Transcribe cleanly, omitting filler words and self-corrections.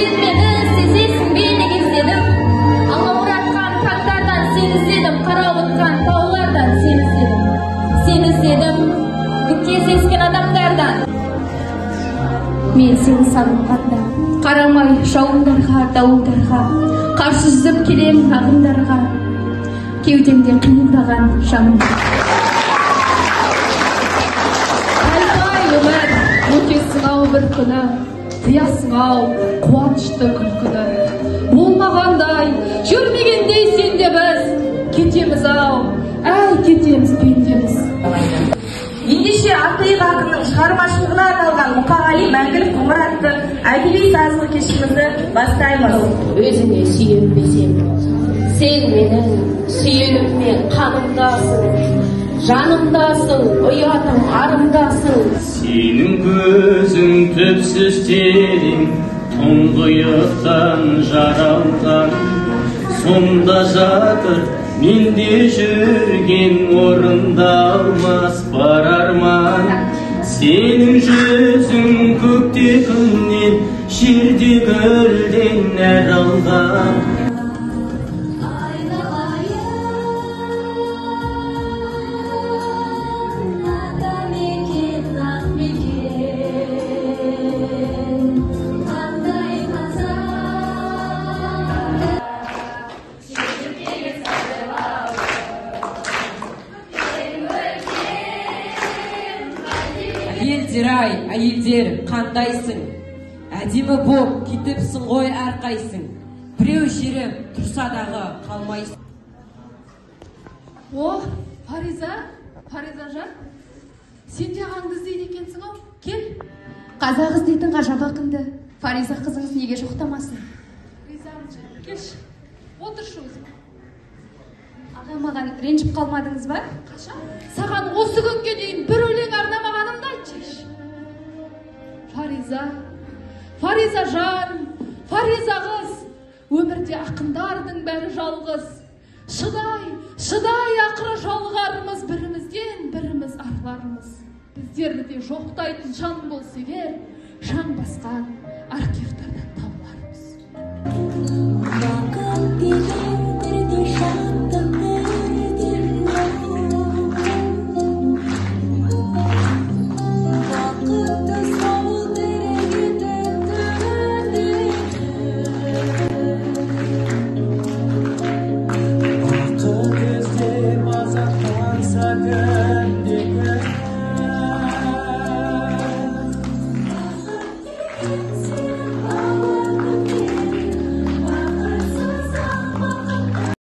Sen meni sezesің bе деп іздедім. Алау ұратқан таңдардан сені іздедім, қарауытқан таулардан сені іздедім. Сені іздедім кездескен адамдардан. Мен сені сағынғанда, қарамай жауындарға, дауылдарға, қарсы жүзіп келемін ағындарға, кеудемде қимылдаған жаным. Қайтай өмір, өтесің-ау бір күні, тыясың-ау қуанышты күлкіні. Болмағандай, жүрмегендей сенде біз, кетеміз-ау, әй кетеміз пендеміз. Ендеше Атайық ақынның шығармашылығына арналған Мұқағали мәңгілік ғұмыр атты әдеби сазды кешімізді бастаймыз. Өзіңе сүйенбесем, сен менің сүйеніммен қанымдасың, жанымдасың, ұятым арымдасың. Сенің көзің түпсіз терең, тұңғиықтан жаралған, сонда жатыр менде жүрген орындалмас бар арман. Сенің жүзің көкте күннен, жерде гүлден нәр алған. Әйелдер-ай, әйелдер, қандайсың? Әдемі боп кетіпсің ғой әрқайсың. Біреу жерім тұрса дағы қалмайсың. О, Фариза жан, сен де ағаңды іздейді екенсің-ау? Кел. Қазақ іздейтін ғажап ақынды Фариза қызыңыз неге жоқтамасын? Ризамын, келші, отыршы өзім. Аға, маған ренжіп қалмадыңыз ба? Қашан? Саған осы күнге дейін бір өлең арнамағанымды айтшы. Фариза жан, Фариза қыз, өмірде ақындардың бәрі жалғыз. Шыдай ақыры жалғарымыз, бірімізден біріміз арыларымыз. Біздерді де жоқтайтын жан болса егер, жан басқан архивтарда